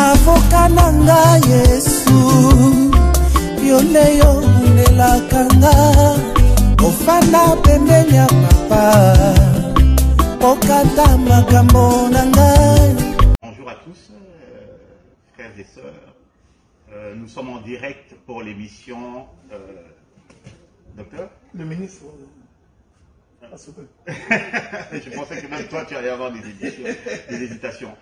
avocat nanga Yesu yoleyo nelakanga ofana pembeni ya papa okata makambo nanga. Bonjour à tous, frères et sœurs. Nous sommes en direct pour l'émission Docteur. Le ministre. Je pensais que même toi tu allais avoir des hésitations.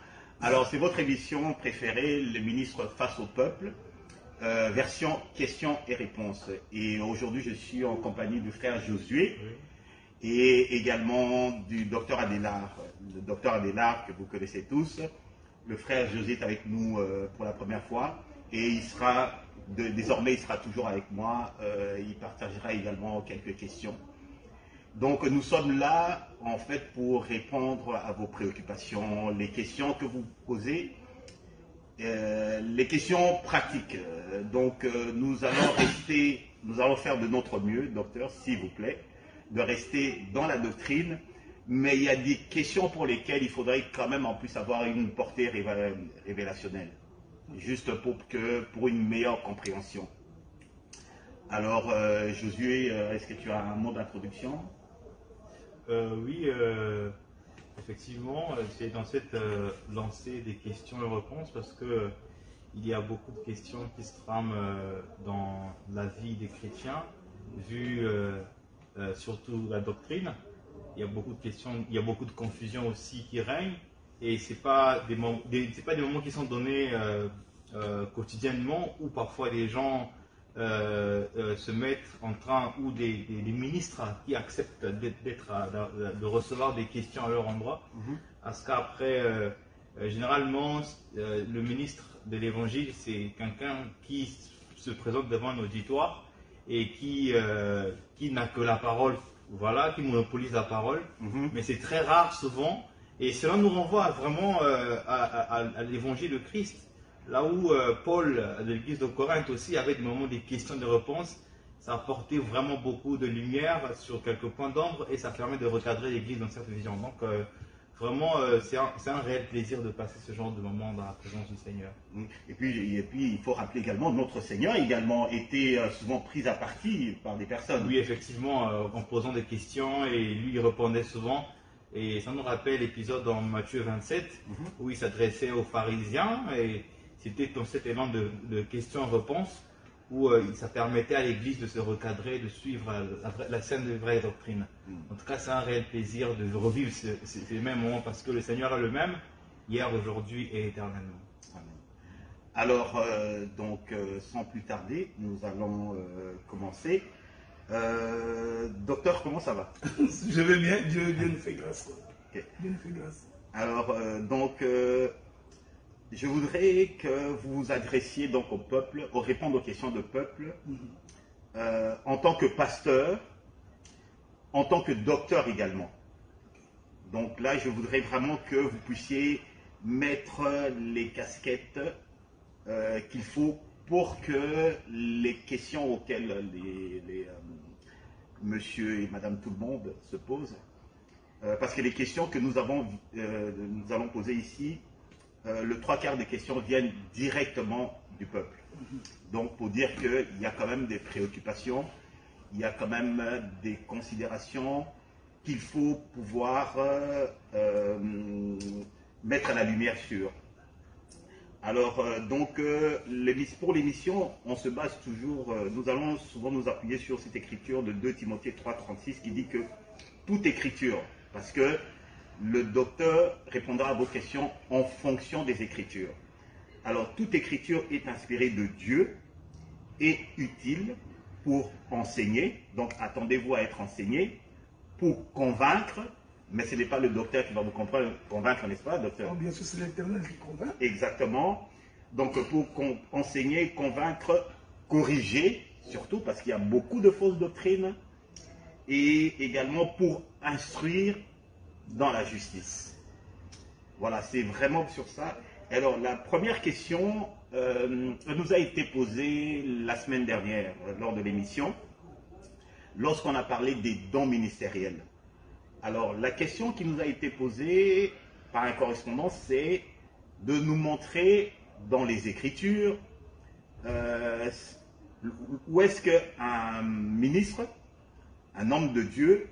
Alors c'est votre émission préférée, le ministre face au peuple, version questions et réponses. Et aujourd'hui je suis en compagnie du frère Josué et également du docteur Adélard. Le docteur Adélard que vous connaissez tous. Le frère Josué est avec nous pour la première fois et il sera, désormais il sera toujours avec moi. Il partagera également quelques questions. Donc nous sommes là en fait pour répondre à vos préoccupations, les questions que vous posez, les questions pratiques. Donc nous allons faire de notre mieux, docteur, s'il vous plaît, de rester dans la doctrine, mais il y a des questions pour lesquelles il faudrait quand même en plus avoir une portée révélationnelle, juste pour une meilleure compréhension. Alors Josué, est-ce que tu as un mot d'introduction? Oui, effectivement, c'est dans cette lancée des questions et réponses parce que il y a beaucoup de questions qui se trament dans la vie des chrétiens, vu surtout la doctrine. Il y a beaucoup de questions, il y a beaucoup de confusion aussi qui règne, et c'est pas des moments qui sont donnés quotidiennement, où parfois les gens se mettre en train, ou des ministres qui acceptent de recevoir des questions à leur endroit, parce qu'après, généralement, le ministre de l'évangile, c'est quelqu'un qui se présente devant un auditoire et qui n'a que la parole, voilà, qui monopolise la parole, mais c'est très rare souvent, et cela nous renvoie vraiment à l'évangile de Christ. Là où Paul de l'église de Corinthe aussi avait des moments des questions et de réponses, ça apportait vraiment beaucoup de lumière sur quelques points d'ombre et ça permet de recadrer l'église dans cette vision. Donc vraiment, c'est un réel plaisir de passer ce genre de moment dans la présence du Seigneur. Et puis il faut rappeler également, notre Seigneur également était souvent pris à partie par des personnes. Oui, effectivement, en posant des questions, et lui il répondait souvent. Et ça nous rappelle l'épisode dans Matthieu 27, où il s'adressait aux pharisiens, et c'était dans cet élan de questions-réponses où ça permettait à l'Église de se recadrer, de suivre la scène de vraie doctrine. En tout cas, c'est un réel plaisir de revivre ces mêmes moments, parce que le Seigneur est le même, hier, aujourd'hui et éternellement. Amen. Alors, donc, sans plus tarder, nous allons commencer. Docteur, comment ça va? Je vais bien, Dieu nous fait grâce. Okay. Dieu nous fait grâce. Alors, je voudrais que vous vous adressiez donc au peuple, au répondre aux questions de peuple, en tant que pasteur, en tant que docteur également. Donc là, je voudrais vraiment que vous puissiez mettre les casquettes qu'il faut pour que les questions auxquelles monsieur et madame tout le monde se posent, parce que les questions que nous allons poser ici, le 3/4 des questions viennent directement du peuple. Donc pour dire qu'il y a quand même des préoccupations, il y a quand même des considérations qu'il faut pouvoir mettre à la lumière sur. Alors pour l'émission, on se base toujours, nous allons souvent nous appuyer sur cette écriture de 2 Timothée 3,36 qui dit que toute écriture, parce que le docteur répondra à vos questions en fonction des Écritures. Alors, toute écriture est inspirée de Dieu et utile pour enseigner. Donc, attendez-vous à être enseigné, pour convaincre, mais ce n'est pas le docteur qui va vous convaincre, n'est-ce pas, docteur? Oh, bien sûr, c'est l'Éternel qui convainc. Exactement. Donc, pour enseigner, convaincre, corriger, surtout parce qu'il y a beaucoup de fausses doctrines, et également pour instruire dans la justice. Voilà, c'est vraiment sur ça. Alors, la première question nous a été posée la semaine dernière, lors de l'émission, lorsqu'on a parlé des dons ministériels. Alors, la question qui nous a été posée par un correspondant, c'est de nous montrer dans les Écritures, où est-ce qu'un ministre, un homme de Dieu,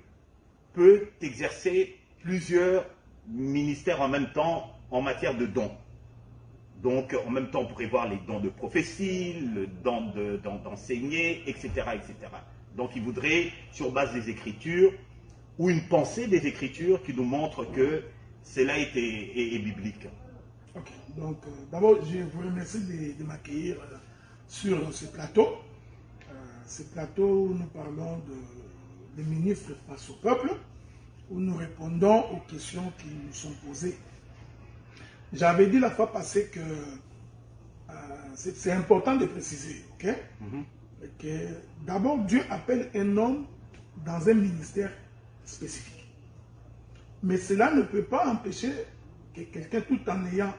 peut exercer plusieurs ministères en même temps en matière de dons? Donc, en même temps, on pourrait voir les dons de prophétie, le don d'enseigner, etc., etc. Donc, il voudrait, sur base des Écritures, ou une pensée des Écritures qui nous montre que cela est biblique. Ok, donc d'abord, je vous remercie de m'accueillir sur ce plateau. Ce plateau où nous parlons des ministres face au peuple, où nous répondons aux questions qui nous sont posées. J'avais dit la fois passée que c'est important de préciser, ok? Que d'abord, Dieu appelle un homme dans un ministère spécifique. Mais cela ne peut pas empêcher que quelqu'un, tout en ayant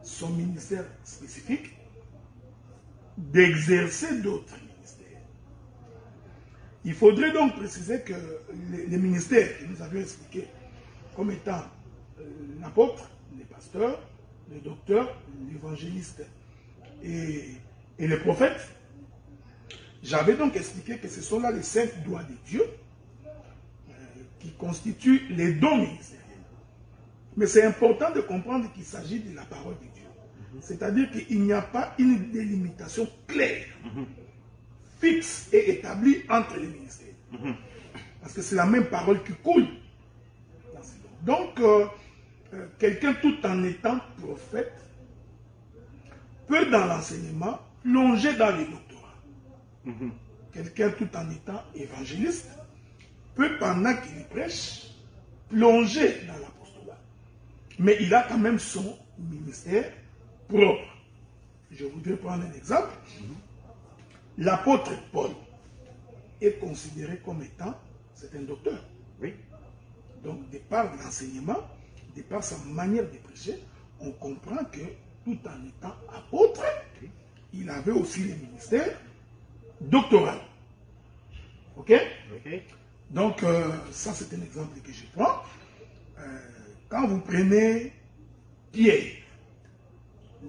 son ministère spécifique, d'exercer d'autres ministères. Il faudrait donc préciser que les ministères que nous avions expliqués comme étant l'apôtre, les pasteurs, les docteurs, l'évangéliste et les prophètes, j'avais donc expliqué que ce sont là les 5 doigts de Dieu qui constituent les dons ministériels. Mais c'est important de comprendre qu'il s'agit de la parole de Dieu. C'est-à-dire qu'il n'y a pas une délimitation claire, fixe et établie entre les ministères. Parce que c'est la même parole qui coule dans ces dons. Donc, quelqu'un tout en étant prophète peut dans l'enseignement plonger dans les doctorats. Quelqu'un tout en étant évangéliste peut pendant qu'il prêche plonger dans l'apostolat. Mais il a quand même son ministère propre. Je voudrais prendre un exemple. L'apôtre Paul est considéré comme étant, c'est un docteur. Oui. Donc, de par l'enseignement, de par sa manière de prêcher, on comprend que tout en étant apôtre, il avait aussi le ministère doctoral. Ok? Donc, ça c'est un exemple que je prends. Quand vous prenez Pierre,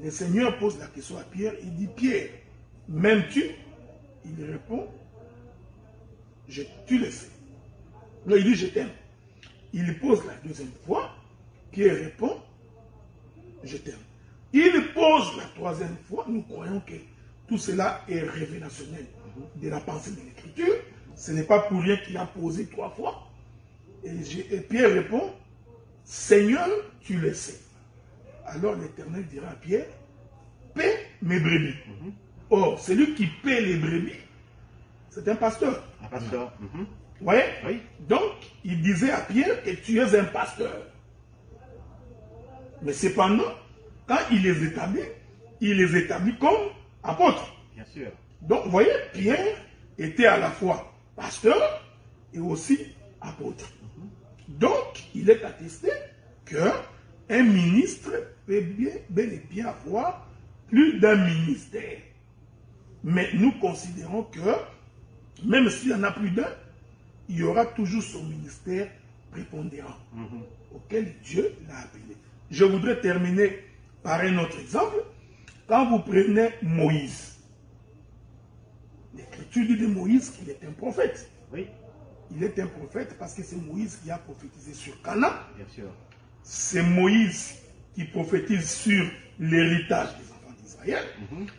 le Seigneur pose la question à Pierre, il dit, Pierre, m'aimes-tu? Il répond, tu le sais. Là, il dit, je t'aime. Il pose la deuxième fois, Pierre répond, je t'aime. Il pose la troisième fois, nous croyons que tout cela est révélationnel de la pensée de l'Écriture. Ce n'est pas pour rien qu'il a posé 3 fois. Et Pierre répond, Seigneur, tu le sais. Alors l'Éternel dira à Pierre, paie mes brebis. Or, celui qui paie les brebis, c'est un pasteur. Un pasteur. Vous voyez? Oui. Donc, il disait à Pierre que tu es un pasteur. Mais cependant, quand il les établit comme apôtres. Bien sûr. Donc, vous voyez, Pierre était à la fois pasteur et aussi apôtre. Donc, il est attesté qu'un ministre peut bel et bien avoir plus d'un ministère. Mais nous considérons que, même s'il y en a plus d'un, il y aura toujours son ministère prépondérant, auquel Dieu l'a appelé. Je voudrais terminer par un autre exemple. Quand vous prenez Moïse, l'Écriture dit de Moïse qu'il est un prophète. Oui. Il est un prophète parce que c'est Moïse qui a prophétisé sur Canaan. Bien sûr. C'est Moïse qui prophétise sur l'héritage des enfants d'Israël.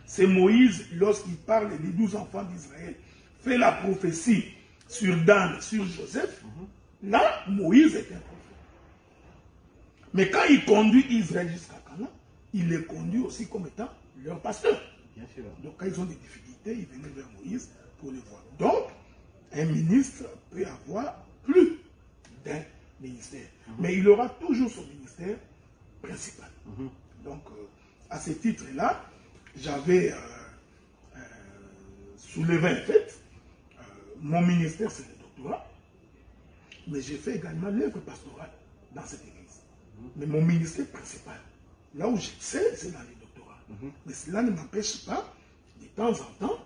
C'est Moïse, lorsqu'il parle des 12 enfants d'Israël, fait la prophétie sur Dan, sur Joseph. Là, Moïse est un prophète. Mais quand il conduit Israël jusqu'à Canaan, il les conduit aussi comme étant leur pasteur. Bien sûr. Donc quand ils ont des difficultés, ils venaient vers Moïse pour le voir. Donc, un ministre peut avoir plus d'un ministère. Mais il aura toujours son ministère principal. Donc, à ce titre-là, j'avais soulevé un fait. Mon ministère, c'est le doctorat. Mais j'ai fait également l'œuvre pastorale dans cette église. Mais mon ministère principal, là où j'excelle, c'est dans les doctorats. Mais cela ne m'empêche pas, de temps en temps,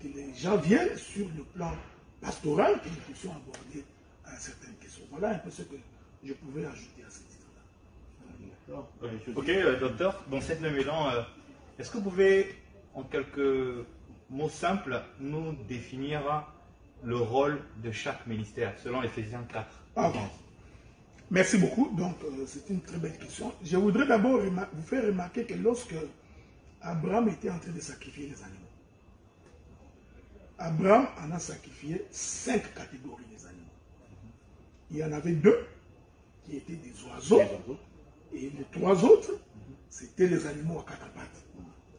que les gens viennent sur le plan pastoral, que nous puissions aborder certaines questions. Voilà un peu ce que je pouvais ajouter à ce titre-là. Ok, docteur, dans cette même élan, Est-ce que vous pouvez, en quelques mots simples, nous définir le rôle de chaque ministère, selon Ephésiens 4? Pardon. Merci beaucoup. Donc, c'est une très belle question. Je voudrais d'abord vous faire remarquer que lorsque Abraham était en train de sacrifier les animaux, Abraham en a sacrifié 5 catégories des animaux. Il y en avait 2 qui étaient des oiseaux, et les 3 autres, c'était les animaux à 4 pattes.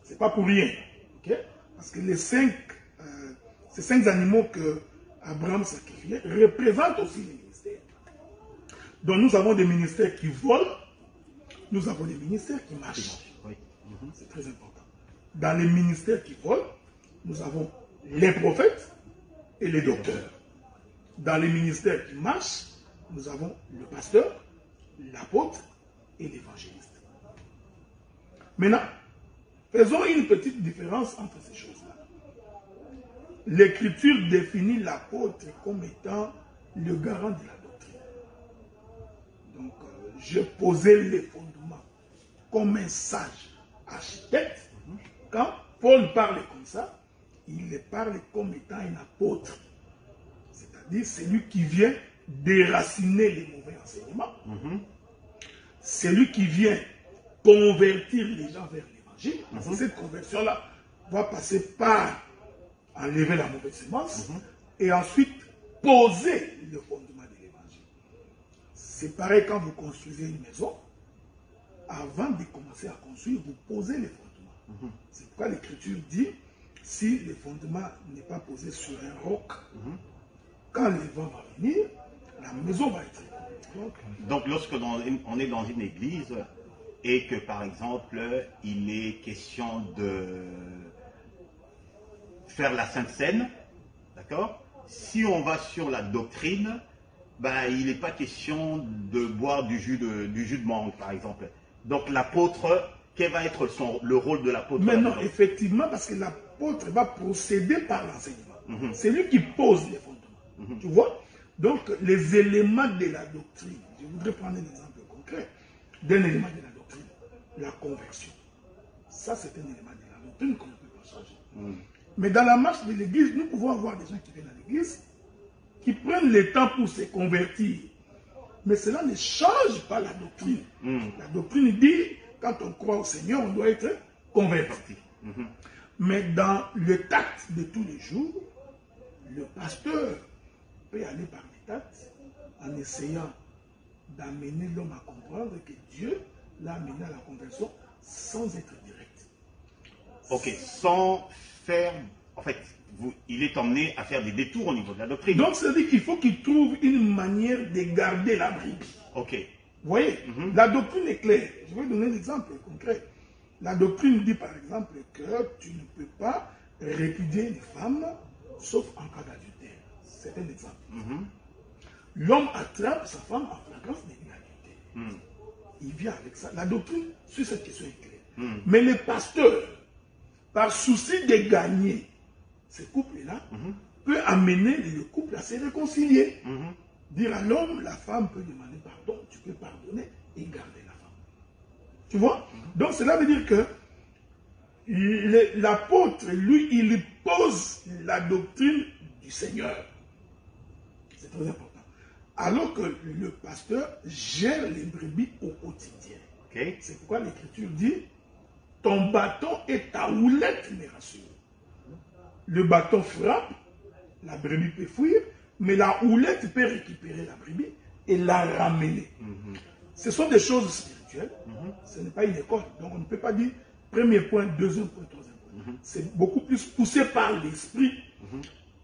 C'est pas pour rien, ok? Parce que ces 5 animaux que Abraham sacrifiait représentent aussi les ministères. Donc nous avons des ministères qui volent, nous avons des ministères qui marchent. C'est très important. Dans les ministères qui volent, nous avons les prophètes et les docteurs. Dans les ministères qui marchent, nous avons le pasteur, l'apôtre et l'évangéliste. Maintenant, faisons une petite différence entre ces choses-là. L'Écriture définit l'apôtre comme étant le garant de la doctrine. Donc, je posais les fondements comme un sage architecte. Quand Paul parle comme ça, il parle comme étant un apôtre. C'est-à-dire celui qui vient déraciner les mauvais enseignements. Celui qui vient convertir les gens vers l'évangile. Parce que cette conversion-là va passer par enlever la mauvaise semence et ensuite poser le fondement de l'évangile. C'est pareil quand vous construisez une maison. Avant de commencer à construire, vous posez les fondements. C'est pourquoi l'Écriture dit, si le fondement n'est pas posé sur un roc, quand le vent va venir, la maison va être ébranlée. Donc lorsque on est dans une église et que par exemple il est question de faire la Sainte Seine, d'accord? Si on va sur la doctrine, ben, il n'est pas question de boire du jus de mangue par exemple. Donc l'apôtre, quel va être le rôle de l'apôtre? Mais non, effectivement, parce que l'apôtre va procéder par l'enseignement. C'est lui qui pose les fondements. Tu vois? Donc, les éléments de la doctrine, je voudrais prendre un exemple concret d'un élément de la doctrine, la conversion. Ça, c'est un élément de la doctrine qu'on ne peut pas changer. Mais dans la marche de l'église, nous pouvons avoir des gens qui viennent à l'église, qui prennent le temps pour se convertir. Mais cela ne change pas la doctrine. La doctrine dit, quand on croit au Seigneur, on doit être converti. Mais dans le tact de tous les jours, le pasteur peut aller par les tacts en essayant d'amener l'homme à comprendre que Dieu l'a amené à la conversion sans être direct. Ok, sans faire... En fait, il est emmené à faire des détours au niveau de la doctrine. Donc, c'est-à-dire qu'il faut qu'il trouve une manière de garder la brebis. Ok. Vous voyez, la doctrine est claire. Je vais donner un exemple concret. La doctrine dit par exemple que tu ne peux pas répudier une femme sauf en cas d'adultère. C'est un exemple. L'homme attrape sa femme en flagrance d'inadultère. Il vient avec ça. La doctrine sur cette question est claire. Mais les pasteurs, par souci de gagner ces couples-là, peut amener le couple à se réconcilier. Dire à l'homme, la femme peut demander pardon, tu peux pardonner et garder la femme. Tu vois? Donc cela veut dire que l'apôtre, lui, il pose la doctrine du Seigneur. C'est très important. Alors que le pasteur gère les brebis au quotidien. C'est pourquoi l'Écriture dit, ton bâton et ta houlette me rassurent. Le bâton frappe, la brebis peut fuir, mais la houlette peut récupérer la brebis et la ramener. Ce sont des choses spirituelles. Ce n'est pas une école. Donc on ne peut pas dire premier point, deuxième point, troisième point. C'est beaucoup plus poussé par l'esprit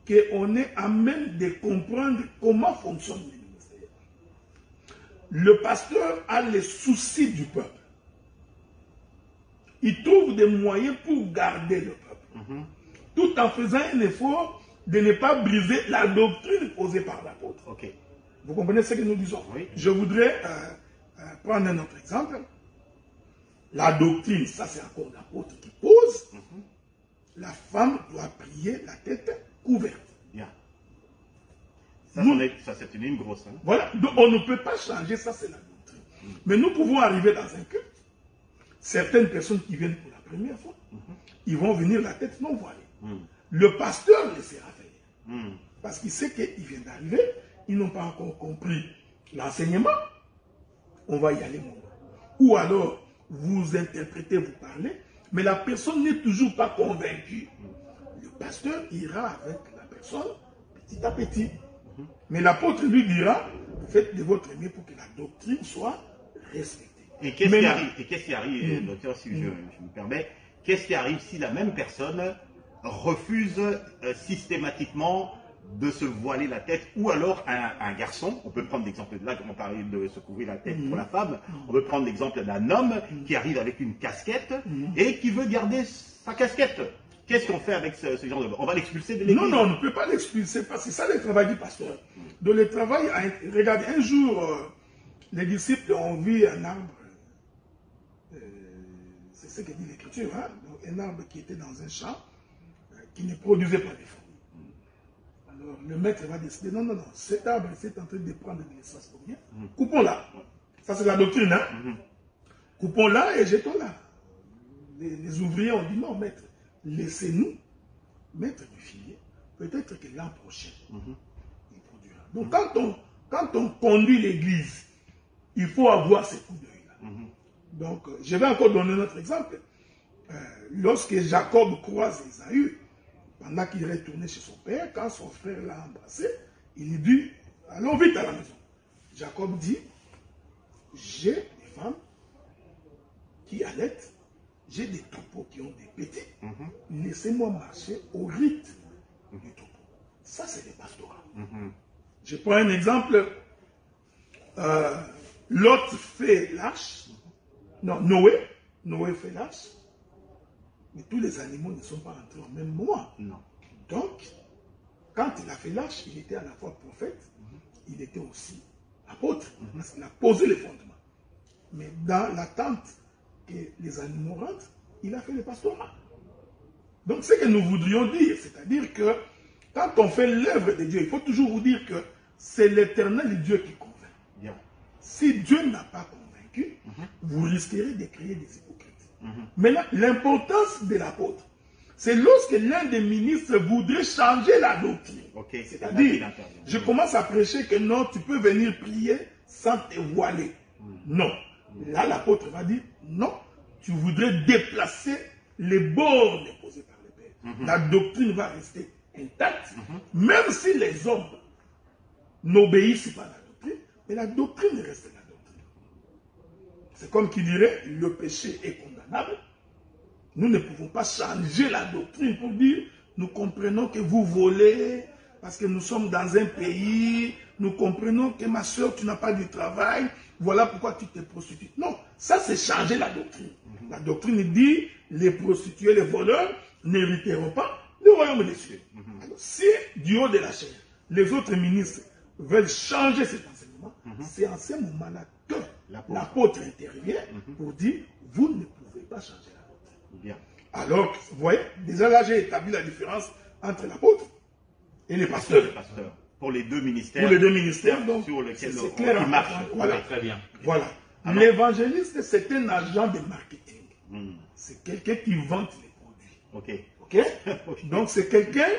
qu'on est à même de comprendre comment fonctionne le ministère. Le pasteur a les soucis du peuple. Il trouve des moyens pour garder le peuple. Tout en faisant un effort de ne pas briser la doctrine posée par l'apôtre. Vous comprenez ce que nous disons? Je voudrais prendre un autre exemple. La doctrine, ça c'est encore l'apôtre qui pose. La femme doit prier la tête couverte. Bien. Ça c'est une ligne grosse. Voilà, donc on ne peut pas changer, ça c'est la doctrine. Mais nous pouvons arriver dans un culte. Certaines personnes qui viennent pour la première fois. Ils vont venir la tête non voilée. Le pasteur laissera faire. Parce qu'il sait qu'il vient d'arriver, ils n'ont pas encore compris l'enseignement. On va y aller, mon gars. Ou alors, vous interprétez, vous parlez, mais la personne n'est toujours pas convaincue. Le pasteur ira avec la personne petit à petit. Mais l'apôtre lui dira, faites de votre mieux pour que la doctrine soit respectée. Et qu'est-ce qui arrive, docteur, si je me permets, qu'est-ce qui arrive si la même personne refuse systématiquement de se voiler la tête, ou alors un garçon, on peut prendre l'exemple de là, comme on parlait de se couvrir la tête pour la femme, on peut prendre l'exemple d'un homme qui arrive avec une casquette et qui veut garder sa casquette. Qu'est-ce qu'on fait avec ce genre de... On va l'expulser de l'église? Non, non, on ne peut pas l'expulser, parce que c'est ça le travail du pasteur. Dans le travail, regardez, un jour, les disciples ont vu un arbre, c'est ce que dit l'Écriture, hein? Un arbre qui était dans un champ, qui ne produisait pas de fruits. Alors, le maître va décider, non, non, non, cet arbre est en train de prendre de l'espace pour rien. Coupons-la. Ça, c'est la doctrine, hein? Coupons-la et jetons-la. Les ouvriers ont dit, non, maître, laissez-nous mettre du filier. Peut-être que l'an prochain, il produira. Donc, quand on conduit l'église, il faut avoir ces coups d'œil-là. Donc, je vais encore donner notre exemple. Lorsque Jacob croise Ésaü, pendant qu'il retournait chez son père, quand son frère l'a embrassé, il lui dit, allons vite à la maison. Jacob dit, j'ai des femmes qui allaitent, j'ai des troupeaux qui ont des petits, laissez-moi marcher au rythme du troupeau. Ça, c'est le pastorat. Je prends un exemple. Lot fait lâche. Non, Noé fait lâche. Mais tous les animaux ne sont pas entrés au même moment. Non. Donc, quand il a fait lâche, il était à la fois prophète, il était aussi apôtre, parce qu'il a posé les fondements. Mais dans l'attente que les animaux rentrent, il a fait le pastorat. Donc, ce que nous voudrions dire, c'est-à-dire que quand on fait l'œuvre de Dieu, il faut toujours vous dire que c'est l'éternel Dieu qui convainc. Bien. Si Dieu n'a pas convaincu, vous risquerez de créer des hypocrites. Maintenant, l'importance de l'apôtre, c'est lorsque l'un des ministres voudrait changer la doctrine. C'est-à-dire, je commence à prêcher que non, tu peux venir prier sans te voiler. Non. Là, l'apôtre va dire, non, tu voudrais déplacer les bornes posées par le Père. La doctrine va rester intacte, même si les hommes n'obéissent pas à la doctrine, mais la doctrine reste la doctrine. C'est comme qui dirait, le péché est condamnable. Nous ne pouvons pas changer la doctrine pour dire, nous comprenons que vous volez, parce que nous sommes dans un pays, nous comprenons que ma soeur, tu n'as pas de travail, voilà pourquoi tu te prostitues. Non, ça c'est changer la doctrine. La doctrine dit, les prostituées, les voleurs n'hériteront pas le royaume des cieux. Alors, si du haut de la chair, les autres ministres veulent changer cet enseignement, c'est en ce moment-là que l'apôtre intervient pour dire, vous ne pouvez pas changer la doctrine. Bien. Alors, vous voyez, déjà là, j'ai établi la différence entre l'apôtre et les pasteurs. Pour les deux ministères. Pour les deux ministères, donc, sur lesquels c'est clair. on marche. Voilà. Très bien. Voilà. L'évangéliste, c'est un agent de marketing. C'est quelqu'un qui vante les produits. Ok. Donc, c'est quelqu'un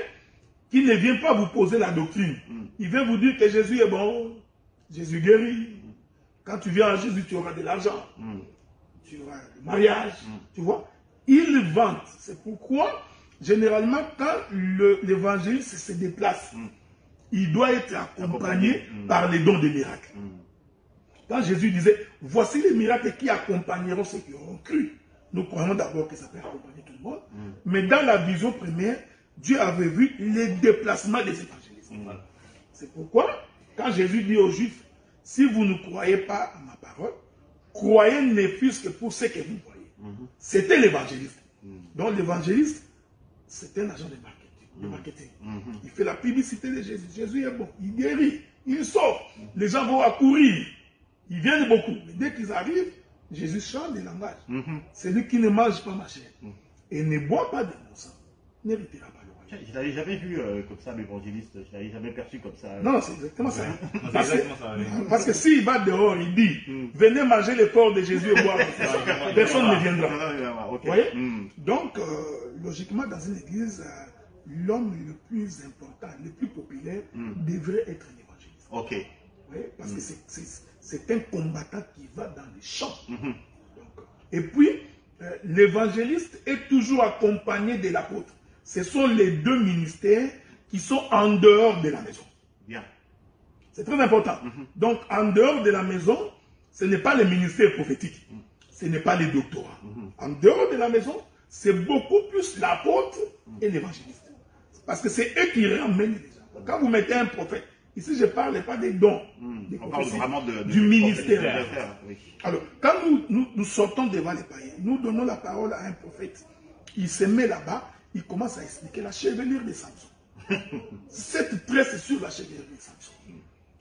qui ne vient pas vous poser la doctrine. Il vient vous dire que Jésus est bon, Jésus guérit. Quand tu viens à Jésus, tu auras de l'argent. Tu auras le mariage. Tu vois. Il vante. C'est pourquoi, généralement, quand l'évangéliste se déplace, il doit être accompagné par les dons des miracles. Quand Jésus disait, voici les miracles qui accompagneront ceux qui auront cru. Nous croyons d'abord que ça peut accompagner tout le monde. Mais dans la vision première, Dieu avait vu les déplacements des évangélistes. C'est pourquoi, quand Jésus dit aux Juifs, si vous ne croyez pas à ma parole, croyez ne fût-ce que pour ce que vous voyez. C'était l'évangéliste. Donc l'évangéliste, c'est un agent de marketing. Il fait la publicité de Jésus. Jésus est bon, il guérit, il sauve. Les gens vont accourir. Ils viennent beaucoup. Mais dès qu'ils arrivent, Jésus change de langage. Celui qui ne mange pas ma chair et ne boit pas de mon sang n'héritera pas le royaume. Je l'avais jamais vu comme ça, l'évangéliste. Je l'avais jamais perçu comme ça. Non, c'est exactement ça. C'est exactement ça, oui. Parce que s'il va dehors, il dit, venez manger le corps de Jésus et boire. Personne ne viendra. Ok. Vous voyez? Donc, logiquement, dans une église, l'homme le plus important, le plus populaire, devrait être l'évangéliste. Ok. Vous voyez? Parce que c'est un combattant qui va dans les champs. Donc, et puis, l'évangéliste est toujours accompagné de l'apôtre. Ce sont les deux ministères qui sont en dehors de la maison. Bien. C'est très important. Donc, en dehors de la maison, ce n'est pas le ministère prophétique. Ce n'est pas les doctorats. En dehors de la maison, c'est beaucoup plus l'apôtre et l'évangéliste. Parce que c'est eux qui ramènent les gens. Quand vous mettez un prophète, ici je ne parle pas des dons, des On parle vraiment du ministère. Oui. Alors, quand nous sortons devant les païens, nous donnons la parole à un prophète. Il se met là-bas, il commence à expliquer la chevelure de Samson. Cette tresse sur la chevelure de Samson.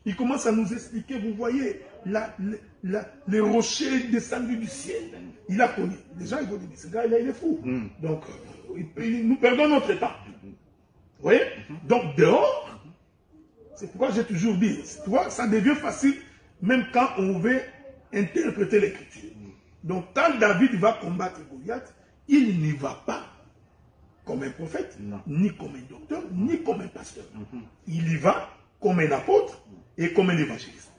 Il commence à nous expliquer, vous voyez, les rochers descendus du ciel. Il a connu. Les gens, ils vont dire, mais ce gars, il est fou. Donc, nous perdons notre temps. Vous voyez? Donc, dehors, c'est pourquoi j'ai toujours dit, tu vois, ça devient facile, même quand on veut interpréter l'écriture. Donc, quand David va combattre Goliath, il n'y va pas comme un prophète, ni comme un docteur, ni comme un pasteur. Il y va comme un apôtre et comme un évangéliste.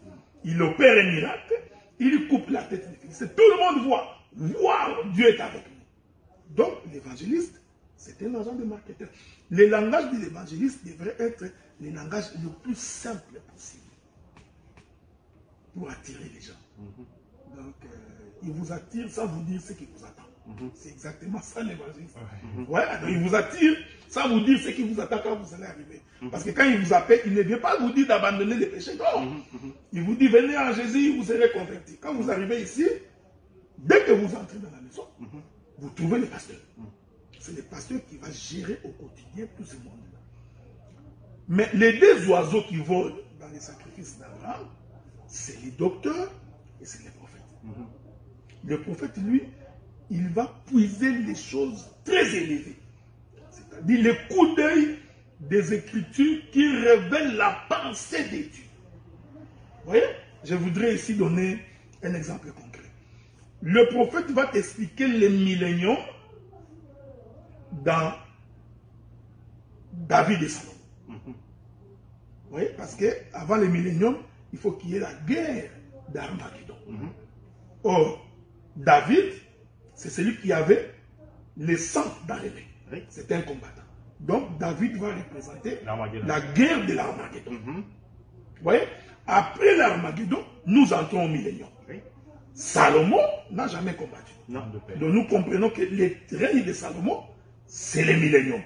Il opère un miracle, il coupe la tête des Philistins. Tout le monde voit. Waouh, Dieu est avec nous. Donc, l'évangéliste, c'est un agent de marketeur. Le langage de l'évangéliste devrait être le langage le plus simple possible pour attirer les gens. Donc, il vous attire sans vous dire ce qui vous attend. C'est exactement ça l'évangéliste. Ouais, il vous attire sans vous dire ce qui vous attend quand vous allez arriver. Parce que quand il vous appelle, il ne vient pas vous dire d'abandonner les péchés. Non. Il vous dit, venez en Jésus, vous serez convertis. Quand vous arrivez ici, dès que vous entrez dans la maison, vous trouvez le pasteur. C'est le pasteur qui va gérer au quotidien tout ce monde-là. Mais les deux oiseaux qui volent dans les sacrifices d'Abraham, c'est les docteurs et c'est les prophètes. Le prophète, lui, il va puiser les choses très élevées. C'est-à-dire le coup d'œil des Écritures qui révèlent la pensée de Dieu. Vous voyez? Je voudrais ici donner un exemple concret. Le prophète va t'expliquer les milléniums dans David et Salomon. Vous voyez? Parce qu'avant les milléniums, il faut qu'il y ait la guerre d'Armageddon. Or, David, c'est celui qui avait le sang d'araignée. C'était un combattant. Donc, David va représenter la guerre de l'Armageddon. Vous voyez? Après l'Armageddon, nous entrons au millénium. Salomon n'a jamais combattu. Donc, nous comprenons que le règne de Salomon, c'est le millénium.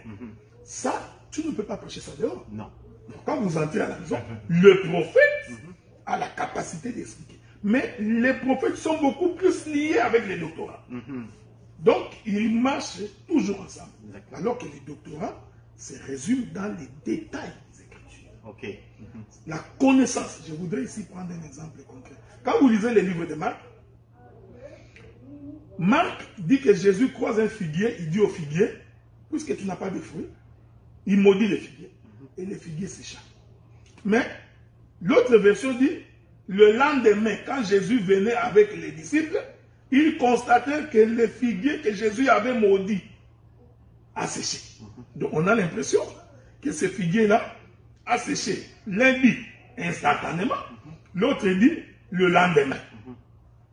Ça, tu ne peux pas prêcher ça dehors. Non. Quand vous entrez à la maison, le prophète a la capacité d'expliquer. Mais les prophètes sont beaucoup plus liés avec les doctorats. Donc, ils marchent toujours ensemble. Alors que les doctorats se résument dans les détails des Écritures. La connaissance. Je voudrais ici prendre un exemple concret. Quand vous lisez les livres de Marc, Marc dit que Jésus croise un figuier, il dit au figuier, puisque tu n'as pas de fruits, il maudit le figuier. Et le figuier s'échappe. Mais l'autre version dit, le lendemain, quand Jésus venait avec les disciples, il constatait que le figuier que Jésus avait maudit a séché. Donc on a l'impression que ce figuier-là a séché. L'un dit instantanément, l'autre dit le lendemain.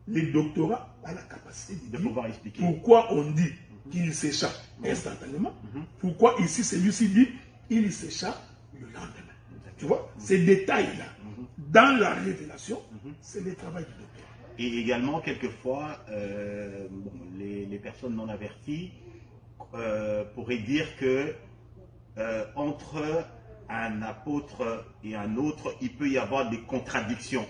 Les doctorats ont la capacité de pouvoir expliquer pourquoi on dit qu'il s'échappe instantanément, pourquoi ici celui-ci dit il s'échappe le lendemain. Tu vois, ces détails-là, dans la révélation, c'est le travail du docteur. Et également, quelquefois, les personnes non averties pourraient dire que entre un apôtre et un autre, il peut y avoir des contradictions.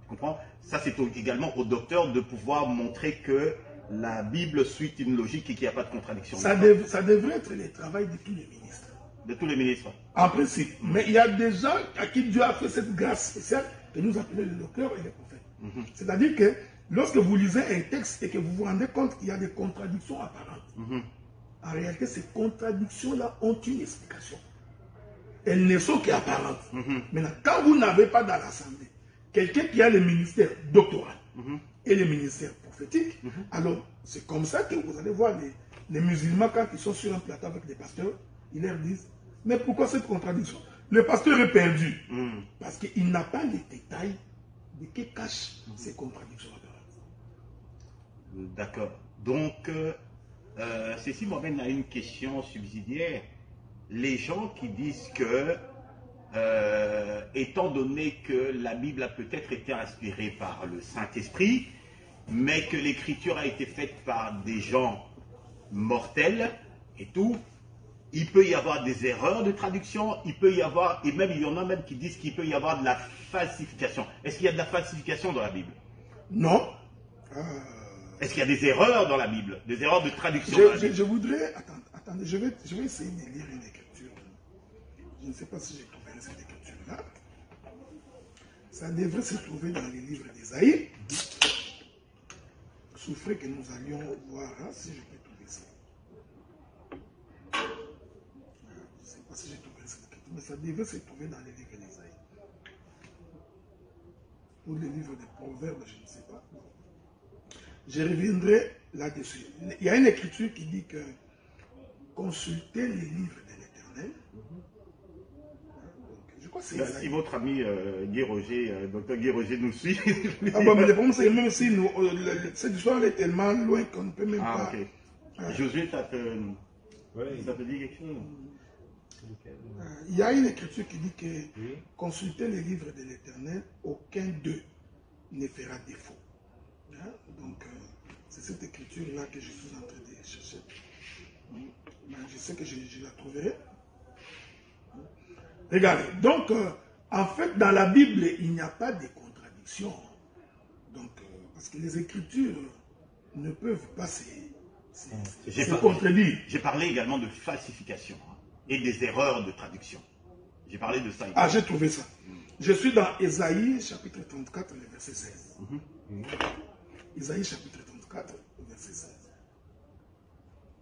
Tu comprends? Ça, c'est également au docteur de pouvoir montrer que la Bible suit une logique et qu'il n'y a pas de contradiction. Ça devrait être le travail de tous les ministres. De tous les ministres. En principe. Mais il y a des gens à qui Dieu a fait cette grâce spéciale que nous appelons les docteurs et les prophètes. C'est-à-dire que lorsque vous lisez un texte et que vous vous rendez compte qu'il y a des contradictions apparentes réalité, ces contradictions-là ont une explication. Elles ne sont qu'apparentes. Maintenant, quand vous n'avez pas dans l'Assemblée quelqu'un qui a le ministère doctoral et le ministère prophétique, alors c'est comme ça que vous allez voir les musulmans, quand ils sont sur un plateau avec des pasteurs, ils leur disent, mais pourquoi cette contradiction? Le pasteur est perdu. Parce qu'il n'a pas les détails de qui cachent ces contradictions apparentes. D'accord. Donc, ceci m'amène à une question subsidiaire. Les gens qui disent que, étant donné que la Bible a peut-être été inspirée par le Saint-Esprit, mais que l'écriture a été faite par des gens mortels et tout, il peut y avoir des erreurs de traduction, il peut y avoir, et même il y en a même qui disent qu'il peut y avoir de la falsification. Est-ce qu'il y a de la falsification dans la Bible? Non. Est-ce qu'il y a des erreurs dans la Bible? Des erreurs de traduction dans la Bible? Je voudrais... Attendez, je vais essayer de lire une écriture. Je ne sais pas si j'ai trouvé cette écriture-là. Ça devrait se trouver dans les livres d'Ésaïe. Souffrez que nous allions voir si je peux trouver ça. Je ne sais pas si j'ai trouvé cette écriture, mais ça devrait se trouver dans les livres d'Ésaïe. Ou les livres des Proverbes, je ne sais pas. Je reviendrai là-dessus. Il y a une écriture qui dit que consultez les livres de l'Éternel. Je crois que c'est Isaïe. Si votre ami Guy Roger, Dr Guy Roger nous suit. Ah bon, mais le problème c'est même si nous, cette histoire est tellement loin qu'on ne peut même pas. Ok. Josué, ça te dit quelque chose? Il y a une écriture qui dit que consultez les livres de l'Éternel, aucun d'eux ne fera défaut. Donc, c'est cette écriture-là que je suis en train de chercher. Je sais que je la trouverai. Regardez, donc, en fait, dans la Bible, il n'y a pas de contradiction. Donc, parce que les Écritures ne peuvent pas se contredire. J'ai parlé également de falsification et des erreurs de traduction. J'ai parlé de ça. Ah, j'ai trouvé ça. Je suis dans Ésaïe, chapitre 34, le verset 16. Ésaïe, chapitre 34, le verset 16.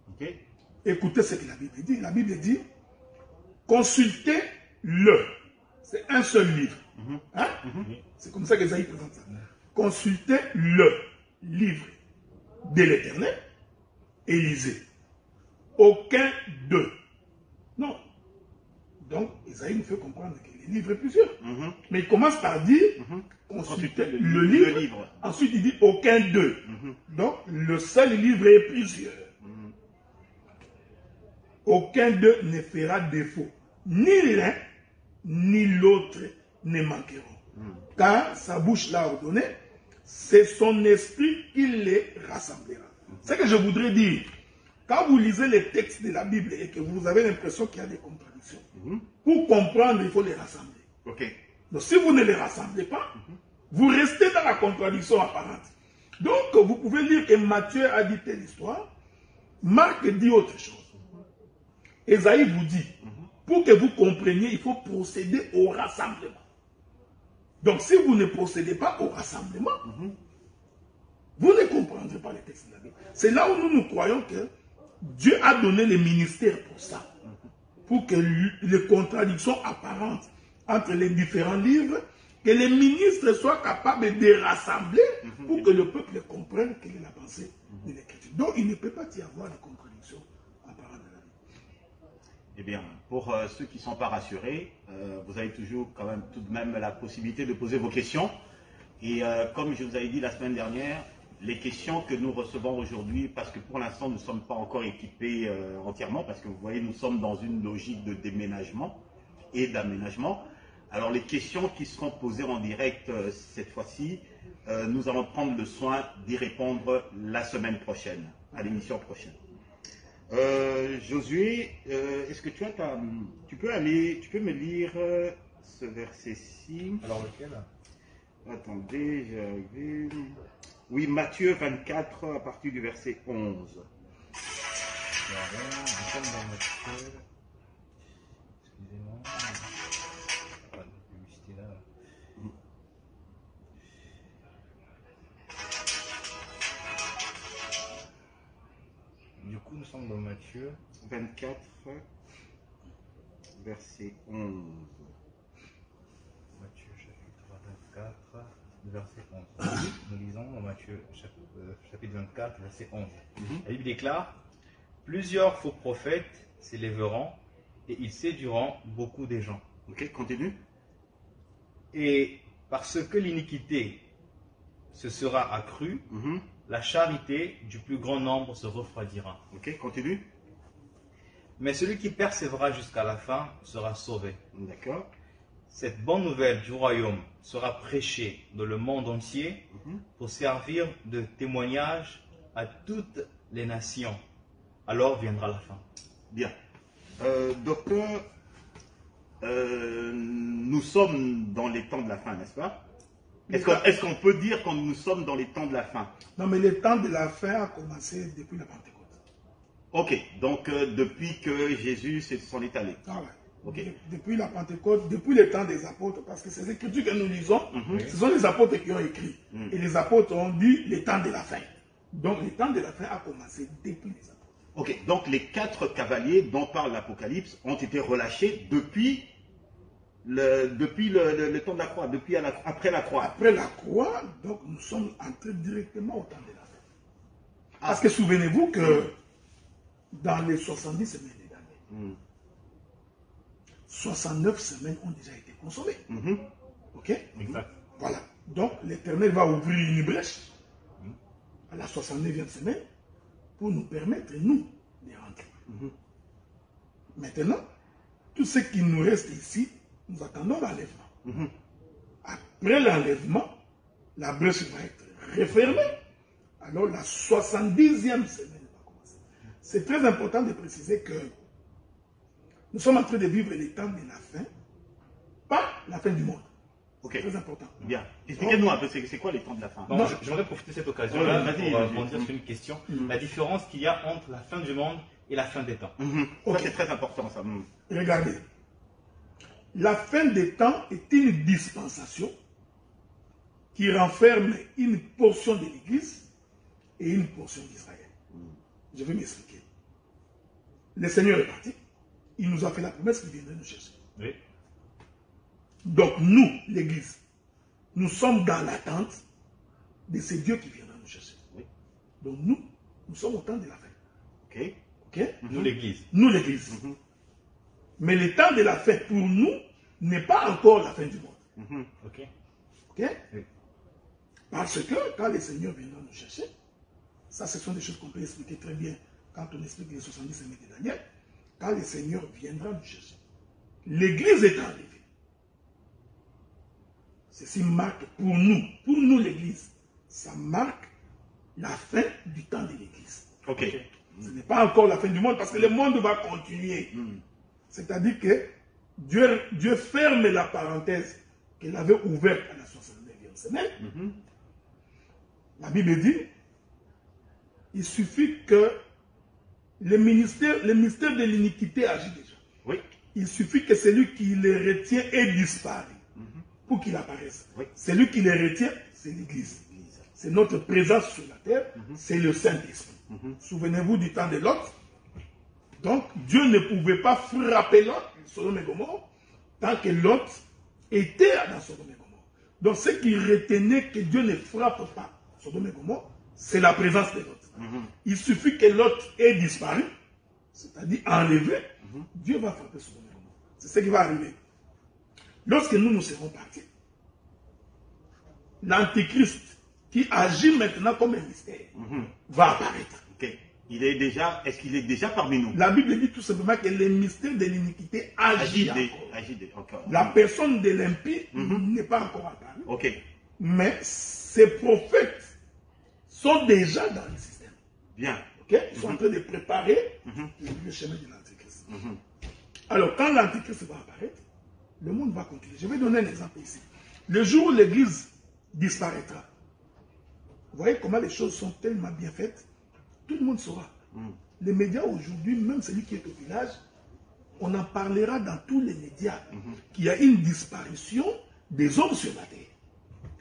Ok. Écoutez ce que la Bible dit. La Bible dit, consultez-le. C'est un seul livre. C'est comme ça qu'Ésaïe présente ça. Consultez le livre de l'Éternel et lisez. Aucun d'eux. Non. Donc, Ésaïe nous fait comprendre que les livres est plusieurs. Mais il commence par dire, consultez le livre. Ensuite, il dit, aucun d'eux. Donc, le seul livre est plusieurs. Aucun d'eux ne fera défaut. Ni l'un, ni l'autre ne manqueront. Car sa bouche l'a ordonné, c'est son esprit qui les rassemblera. C'est ce que je voudrais dire. Quand vous lisez les textes de la Bible et que vous avez l'impression qu'il y a des contradictions, pour comprendre, il faut les rassembler. Donc si vous ne les rassemblez pas, vous restez dans la contradiction apparente. Donc vous pouvez lire que Matthieu a dit telle histoire, Marc dit autre chose. Ésaïe vous dit, pour que vous compreniez, il faut procéder au rassemblement. Donc si vous ne procédez pas au rassemblement, vous ne comprendrez pas les textes de la Bible. C'est là où nous croyons que Dieu a donné les ministères pour ça. Pour que les contradictions apparentes entre les différents livres, que les ministres soient capables de rassembler pour que le peuple comprenne quelle est la pensée de l'Écriture. Donc il ne peut pas y avoir de contradictions apparentes de la Bible. Eh bien, pour ceux qui ne sont pas rassurés, vous avez toujours quand même tout de même la possibilité de poser vos questions. Et comme je vous avais dit la semaine dernière, les questions que nous recevons aujourd'hui, parce que pour l'instant nous ne sommes pas encore équipés entièrement, parce que vous voyez, nous sommes dans une logique de déménagement et d'aménagement. Alors les questions qui seront posées en direct cette fois-ci, nous allons prendre le soin d'y répondre la semaine prochaine, à l'émission prochaine. Josué, est-ce que tu peux me lire ce verset-ci? Alors lequel? Attendez, j'arrive. Oui, Matthieu 24 à partir du verset 11. Nous sommes dans Matthieu. Excusez-moi. Pas de publicité là. Du coup, nous sommes dans Matthieu Matthieu 24, verset 11. Matthieu chapitre 24, verset 11. Nous lisons Matthieu chapitre 24, verset 11. La Bible déclare: plusieurs faux prophètes s'élèveront et ils séduiront beaucoup de gens. Ok, continue. Et parce que l'iniquité se sera accrue, la charité du plus grand nombre se refroidira. Ok, continue. Mais celui qui persévérera jusqu'à la fin sera sauvé. D'accord. Cette bonne nouvelle du royaume sera prêchée dans le monde entier pour servir de témoignage à toutes les nations. Alors viendra la fin. Bien. Docteur, nous sommes dans les temps de la fin, n'est-ce pas? Est-ce qu'on peut dire que nous sommes dans les temps de la fin? Non, mais le temps de la fin a commencé depuis la Pentecôte. Ok, donc depuis que Jésus s'en est allé. Ah ouais. Okay. Depuis la Pentecôte, depuis le temps des apôtres, parce que ces écritures que nous lisons, ce sont les apôtres qui ont écrit. Et les apôtres ont dit le temps de la fin. Donc le temps de la fin a commencé depuis les apôtres. Ok, donc les 4 cavaliers dont parle l'Apocalypse ont été relâchés depuis le temps de la croix, après la croix. Après la croix, donc nous sommes entrés directement au temps de la fin. Parce que souvenez-vous que dans les 70 semaines des derniers, 69 semaines ont déjà été consommées. Ok? Exact. Voilà. Donc l'Éternel va ouvrir une brèche à la 69e semaine pour nous permettre, nous, de rentrer. Maintenant, tout ce qui nous reste ici, nous attendons l'enlèvement. Après l'enlèvement, la brèche va être refermée. Alors la 70e semaine va commencer. C'est très important de préciser que nous sommes en train de vivre les temps de la fin, pas la fin du monde. Ok. C'est très important. Bien. Expliquez-nous un peu, c'est quoi les temps de la fin? Donc, j'aimerais profiter de cette occasion-là pour rebondir sur une question. La différence qu'il y a entre la fin du monde et la fin des temps. Ça, c'est très important, ça. Regardez. La fin des temps est une dispensation qui renferme une portion de l'Église et une portion d'Israël. Je vais m'expliquer. Le Seigneur est parti. Il nous a fait la promesse qu'il viendrait nous chercher. Oui. Donc nous, l'Église, nous sommes dans l'attente de ce Dieu qui viendra nous chercher. Oui. Donc nous sommes au temps de la fin. Ok. Ok? Nous, l'Église. Nous, l'Église. Mais le temps de la fin, pour nous, n'est pas encore la fin du monde. Ok. Ok? Oui. Parce que quand le Seigneur viendra nous chercher, ça, ce sont des choses qu'on peut expliquer très bien quand on explique les 70 semaines de Daniel. Quand le Seigneur viendra nous chercher, l'Église est enlevée. Ceci marque pour nous l'Église, ça marque la fin du temps de l'Église. Ok. Ce n'est pas encore la fin du monde parce que le monde va continuer. C'est-à-dire que Dieu ferme la parenthèse qu'il avait ouverte à la 69e semaine. La Bible dit, il suffit que le ministère de l'iniquité agit déjà. Oui. Il suffit que celui qui les retient ait disparu pour qu'il apparaisse. Oui. Celui qui les retient, c'est l'Église. C'est notre présence sur la terre, c'est le Saint-Esprit. Souvenez-vous du temps de Lot. Donc, Dieu ne pouvait pas frapper Lot, Sodome et Gomorrhe, tant que Lot était dans Sodome et Gomorrhe. Donc, ce qui retenait que Dieu ne frappe pas Sodome et Gomorrhe, c'est la présence de Lot. Il suffit que Lot ait disparu, c'est-à-dire enlevé, Dieu va frapper Sodome et Gomorrhe. C'est ce qui va arriver. Lorsque nous serons partis, l'Antichrist, qui agit maintenant comme un mystère, va apparaître. Ok. Est-ce qu'il est déjà parmi nous? La Bible dit tout simplement que le mystère de l'iniquité agit encore. La personne de l'impie n'est pas encore apparue. Ok. Mais ces prophètes sont déjà dans le système. Bien. Okay? Ils sont en train de préparer le chemin de l'Antichrist. Alors, quand l'Antichrist va apparaître, le monde va continuer. Je vais donner un exemple ici. Le jour où l'Église disparaîtra, vous voyez comment les choses sont tellement bien faites, tout le monde saura. Les médias aujourd'hui, même celui qui est au village, on en parlera dans tous les médias qu'il y a une disparition des hommes sur la terre.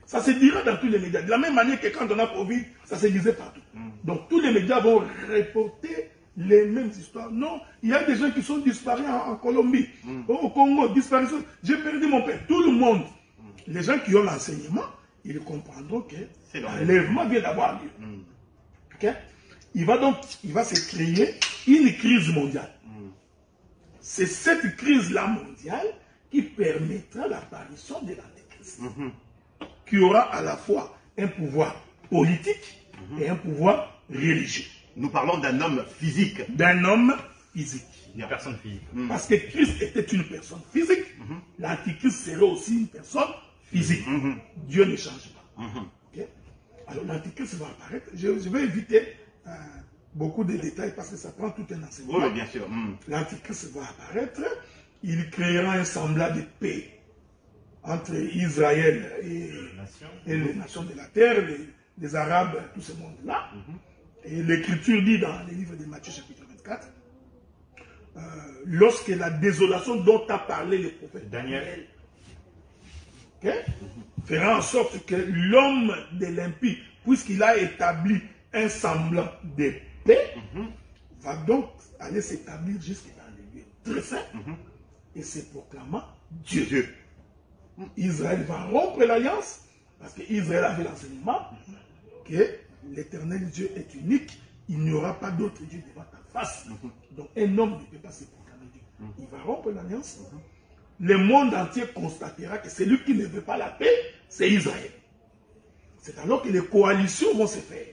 Ça se dira dans tous les médias. De la même manière que quand on a Covid, ça se disait partout. Donc tous les médias vont reporter les mêmes histoires. Non, il y a des gens qui sont disparus en Colombie, au Congo, disparition. J'ai perdu mon père. Tout le monde, les gens qui ont l'enseignement, ils comprendront que l'enlèvement vient d'avoir lieu. Okay? Il va se créer une crise mondiale. C'est cette crise-là mondiale qui permettra l'apparition de l'antéchrist, qui aura à la fois un pouvoir politique et un pouvoir religieux. Nous parlons d'un homme physique. D'un homme physique. Une personne physique. Parce que Christ était une personne physique, l'antichrist serait aussi une personne physique. Dieu ne change pas. Okay? Alors l'antichrist va apparaître. Je vais éviter beaucoup de détails parce que ça prend tout un enseignement. Oui, bien sûr. L'antichrist va apparaître. Il créera un semblant de paix entre Israël et les nations de la terre, les Arabes, tout ce monde-là. Et l'Écriture dit dans les livres de Matthieu chapitre 24, lorsque la désolation dont a parlé le prophète Daniel fera en sorte que l'homme de l'impie, puisqu'il a établi un semblant de paix, va donc aller s'établir jusque dans les lieux très saints et se proclamant Dieu. Israël va rompre l'alliance parce qu'Israël avait l'enseignement que l'Éternel Dieu est unique, il n'y aura pas d'autre Dieu devant ta face. Donc un homme ne peut pas se proclamer Dieu. Il va rompre l'alliance. Le monde entier constatera que celui qui ne veut pas la paix, c'est Israël. C'est alors que les coalitions vont se faire.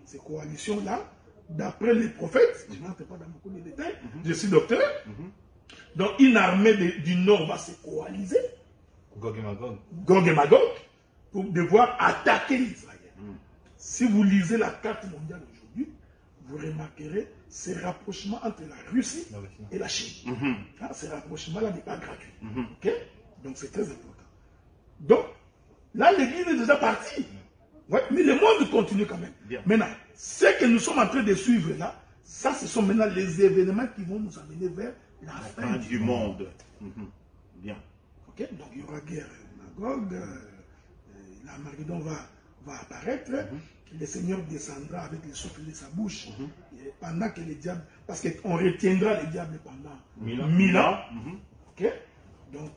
Ces coalitions-là, d'après les prophètes, je n'entre pas dans beaucoup de détails, je suis docteur, donc une armée du Nord va se coaliser, Gog et Magog. Gog et Magog, pour devoir attaquer Israël. Si vous lisez la carte mondiale aujourd'hui, vous remarquerez ces rapprochements entre la Russie et la Chine. Ces rapprochements-là n'est pas gratuit. Okay? Donc c'est très important. Donc, là, l'Église est déjà partie. Ouais, mais le monde continue quand même. Bien. Maintenant, ce que nous sommes en train de suivre là, ça, ce sont maintenant les événements qui vont nous amener vers la fin du monde. Bien. Okay? Donc il y aura guerre Magog, l'Armageddon va apparaître, le Seigneur descendra avec le souffle de sa bouche, et pendant que les diables, parce qu'on retiendra les diables pendant 1000 ans. Okay? Donc,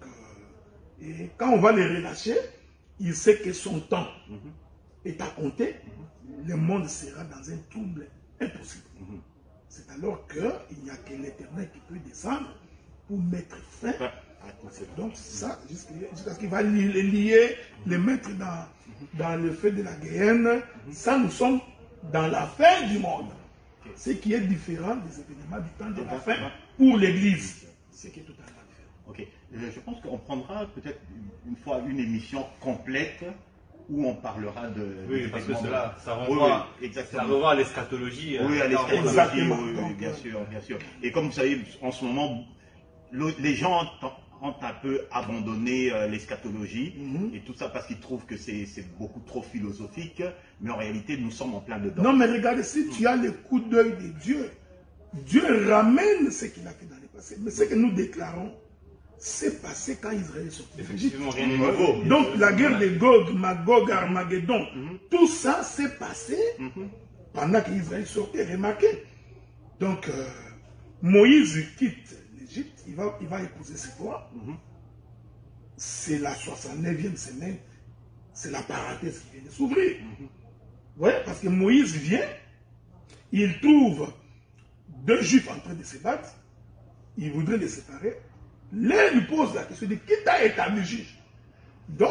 et quand on va les relâcher, il sait que son temps est à compter, le monde sera dans un trouble impossible. C'est alors qu'il n'y a que l'Éternel qui peut descendre pour mettre fin. Donc ça, jusqu'à ce qu'il va les lier, les mettre dans le feu de la Guéhenne, ça nous sommes dans la fin du monde. Ce qui est différent des événements du temps de la fin pour l'Église. Ce qui est totalement différent. Ok. Je pense qu'on prendra peut-être une fois une émission complète où on parlera de... Oui, parce que ça renvoie à l'eschatologie. Oui, à l'eschatologie, oui, bien sûr, bien sûr. Et comme vous savez, en ce moment, les gens ont un peu abandonné l'eschatologie et tout ça parce qu'ils trouvent que c'est beaucoup trop philosophique, mais en réalité, nous sommes en plein dedans. Non, mais regardez, si tu as le coup d'œil de Dieu, Dieu ramène ce qu'il a fait dans le passé. Mais ce que nous déclarons, c'est passé quand Israël est sorti d'Égypte. Donc la guerre de Gog, Magog, Armageddon, tout ça s'est passé pendant qu'Israël sortait. Remarquez. Donc Moïse quitte l'Égypte, il va épouser Séphora. C'est la 69e semaine, c'est la parenthèse qui vient de s'ouvrir. Ouais, parce que Moïse vient, il trouve deux juifs en train de se battre, il voudrait les séparer. L'un lui pose la question de qui t'a établi juge. Donc,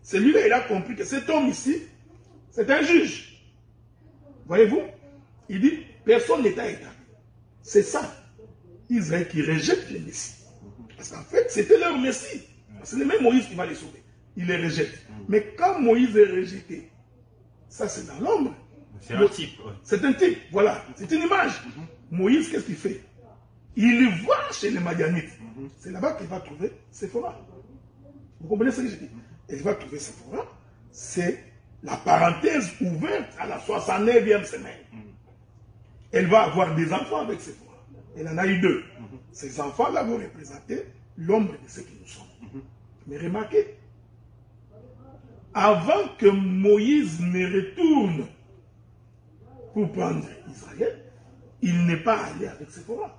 celui-là, il a compris que cet homme ici, c'est un juge. Voyez-vous? Il dit, personne n'est à établi. C'est ça, Israël qui rejette le Messie. Parce qu'en fait, c'était leur Messie. C'est le même Moïse qui va les sauver. Il les rejette. Mais quand Moïse est rejeté, ça c'est dans l'ombre. C'est un type. C'est un type, voilà. C'est une image. Moïse, qu'est-ce qu'il fait? Il va chez les Madianites. C'est là-bas qu'il va trouver Séphora. Vous comprenez ce que je dis? Il va trouver Séphora. C'est la parenthèse ouverte à la 69e semaine. Elle va avoir des enfants avec Séphora. Elle en a eu deux. Ces enfants-là vont représenter l'ombre de ce que nous sommes. Mais remarquez, avant que Moïse ne retourne pour prendre Israël, il n'est pas allé avec Séphora.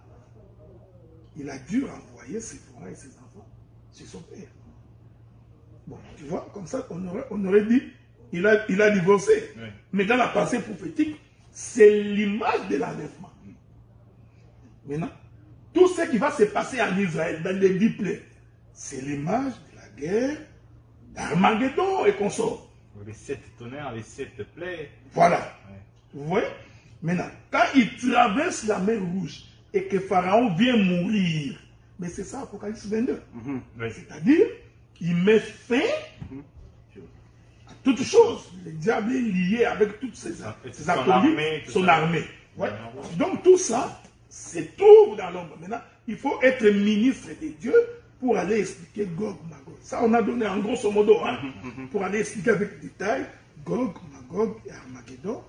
Il a dû renvoyer Séphora et ses enfants chez son père. Bon, tu vois, comme ça, on aurait dit, il a divorcé. Oui. Mais dans la pensée prophétique, c'est l'image de l'enlèvement. Maintenant, tout ce qui va se passer en Israël, dans les 10 plaies, c'est l'image de la guerre d'Armageddon et consorts. Les 7 tonnerres, les 7 plaies. Voilà. Ouais. Vous voyez? Maintenant, quand il traverse la mer Rouge et que Pharaon vient mourir, mais c'est ça, Apocalypse 22. Ouais. C'est-à-dire, il met fin à toute chose. Le diable est lié avec toutes ses acolytes, son armée. Ouais. Donc tout ça se trouve dans l'ombre. Maintenant, il faut être ministre de Dieu pour aller expliquer Gog, Magog. Ça, on a donné en grosso modo, hein, pour aller expliquer avec détail Gog, Magog et Armageddon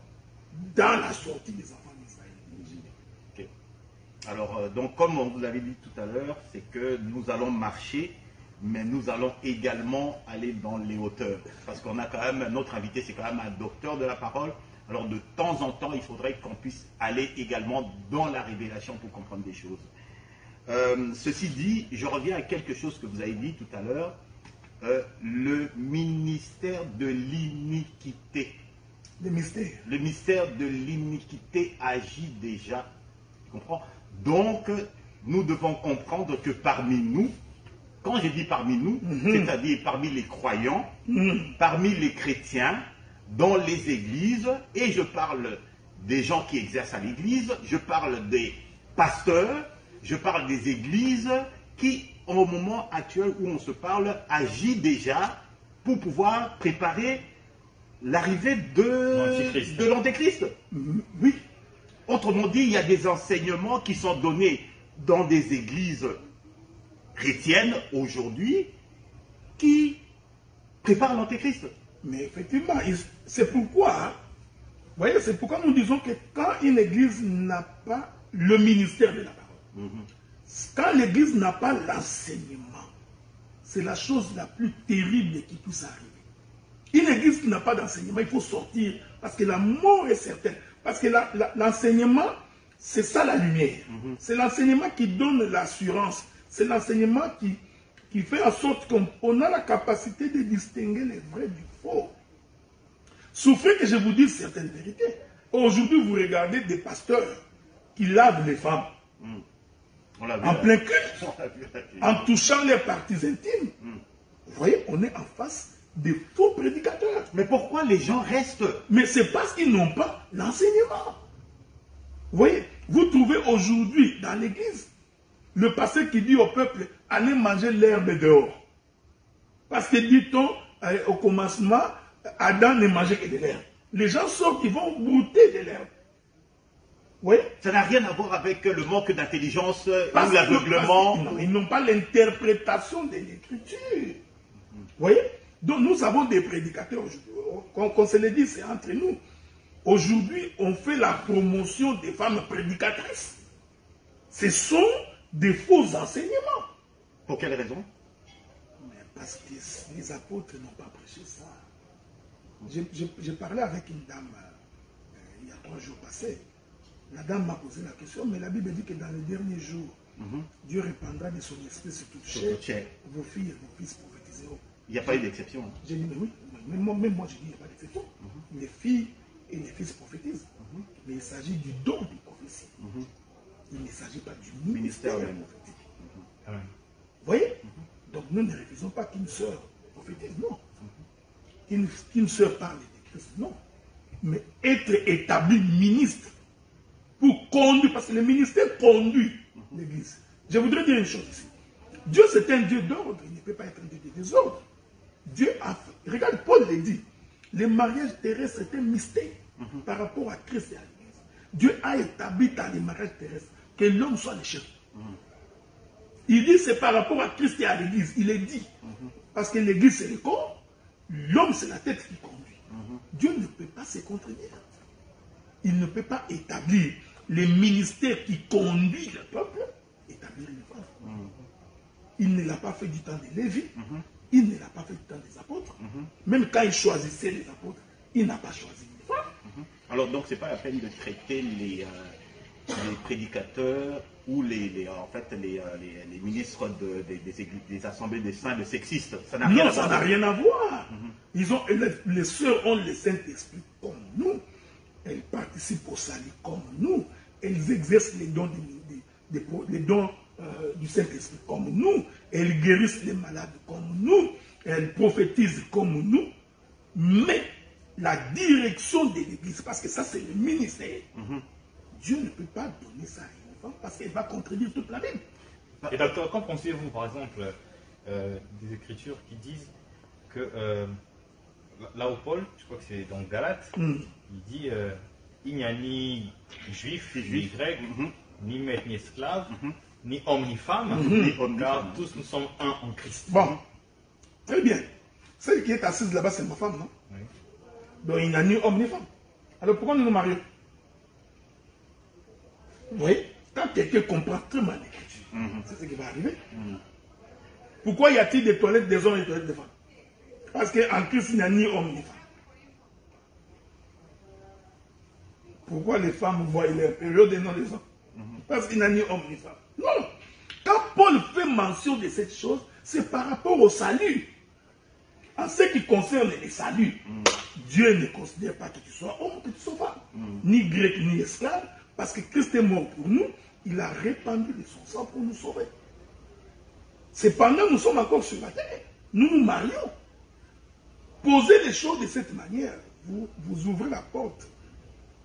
dans la sortie des enfants d'Israël. Okay. Alors, donc, comme on vous l'avait dit tout à l'heure, c'est que nous allons marcher, mais nous allons également aller dans les hauteurs. Parce qu'on a quand même, notre invité, c'est quand même un docteur de la parole. Alors, de temps en temps, il faudrait qu'on puisse aller également dans la révélation pour comprendre des choses. Ceci dit, je reviens à quelque chose que vous avez dit tout à l'heure, le ministère de l'iniquité. Le mystère. Le mystère de l'iniquité agit déjà. Tu comprends? Donc, nous devons comprendre que parmi nous, quand je dis parmi nous, c'est-à-dire parmi les croyants, parmi les chrétiens, dans les églises, et je parle des gens qui exercent à l'église, je parle des pasteurs, je parle des églises qui, au moment actuel où on se parle, agit déjà pour pouvoir préparer l'arrivée de l'Antéchrist. Oui. Autrement dit, il y a des enseignements qui sont donnés dans des églises chrétiennes aujourd'hui qui préparent l'Antéchrist. Mais effectivement, c'est pourquoi, vous voyez, c'est pourquoi nous disons que quand une église n'a pas le ministère de la parole, quand l'église n'a pas l'enseignement, c'est la chose la plus terrible qui puisse arriver. Une église qui n'a pas d'enseignement, il faut sortir, parce que la mort est certaine. Parce que l'enseignement, c'est ça la lumière. C'est l'enseignement qui donne l'assurance. C'est l'enseignement qui fait en sorte qu'on a la capacité de distinguer les vrais du faux. Souffrez que je vous dise certaines vérités. Aujourd'hui, vous regardez des pasteurs qui lavent les femmes. En plein culte, en touchant les parties intimes. Vous voyez, on est en face des faux prédicateurs. Mais pourquoi les gens restent? Mais c'est parce qu'ils n'ont pas l'enseignement. Vous voyez, vous trouvez aujourd'hui dans l'église le pasteur qui dit au peuple, allez manger l'herbe dehors. Parce que dit-on, au commencement, Adam ne mangeait que de l'herbe. Les gens sortent, ils vont brouter de l'herbe. Oui. Ça n'a rien à voir avec le manque d'intelligence ou l'aveuglement. Ils n'ont pas l'interprétation de l'écriture. Vous voyez? Donc nous avons des prédicateurs aujourd'hui. Qu'on se le dit, c'est entre nous. Aujourd'hui, on fait la promotion des femmes prédicatrices. Ce sont des faux enseignements. Pour quelle raison? Mais parce que les apôtres n'ont pas prêché ça. J'ai parlé avec une dame il y a 3 jours passés. La dame m'a posé la question, mais la Bible dit que dans les derniers jours, Dieu répandra de son esprit sur toute chair. Vos filles et vos fils prophétiseront. Il n'y a pas eu d'exception. J'ai dit, mais oui, même moi je dis, il n'y a pas d'exception. Les filles et les fils prophétisent. Mais il s'agit du don de prophétie. Il ne s'agit pas du ministère prophétique. Vous voyez? Donc nous ne refusons pas qu'une sœur prophétise, non. Qu'une sœur parle de Christ, non. Mais être établi ministre pour conduire, parce que le ministère conduit l'église. Je voudrais dire une chose ici. Dieu, c'est un Dieu d'ordre, il ne peut pas être un Dieu de désordre. Dieu a fait, regarde, Paul l'a dit, le mariage terrestre est un mystère par rapport à Christ et à l'église. Dieu a établi dans les mariages terrestres que l'homme soit le chef. Il dit c'est par rapport à Christ et à l'église, il est dit. Parce que l'église c'est le corps, l'homme c'est la tête qui conduit. Dieu ne peut pas se contredire. Il ne peut pas établir les ministères qui conduisent le peuple, établir une femme. Il ne l'a pas fait du temps de Lévi, il ne l'a pas fait du temps des apôtres. Même quand il choisissait les apôtres, il n'a pas choisi une femme. Alors donc c'est pas la peine de traiter les prédicateurs ou en fait, les ministres des assemblées des saints, les sexistes. Ça n'a rien à voir. Ça n'a rien à voir. Les sœurs ont le Saint-Esprit comme nous. Elles participent au salut comme nous. Elles exercent les dons, du Saint-Esprit comme nous. Elles guérissent les malades comme nous. Elles prophétisent comme nous. Mais la direction de l'Église, parce que ça c'est le ministère, Dieu ne peut pas donner ça à une femme parce qu'elle va contredire toute la Bible. Et docteur, qu'en pensez-vous par exemple des Écritures qui disent que là où Paul, je crois que c'est dans Galates, il dit il n'y a ni juif, ni grec, ni maître, ni esclave, ni homme, ni femme, car tous nous sommes un en Christ. Bon, très bien. Celle qui est assise là-bas, c'est ma femme, non? Oui. Donc il n'y a ni homme ni femme. Alors pourquoi nous nous marions? Vous voyez? Quand quelqu'un comprend très mal l'Écriture, c'est ce qui va arriver. Pourquoi y a-t-il des toilettes des hommes et des toilettes des femmes? Parce qu'en Christ, il n'y a ni homme ni femme. Pourquoi les femmes voient leur période et non les hommes? Parce qu'il n'y a ni homme ni femme. Non. Quand Paul fait mention de cette chose, c'est par rapport au salut. En ce qui concerne les saluts, Dieu ne considère pas que tu sois homme, que tu sois femme, ni grec, ni esclave, parce que Christ est mort pour nous, il a répandu de son sang pour nous sauver. Cependant, nous sommes encore sur la terre, nous nous marions. Posez les choses de cette manière, vous ouvrez la porte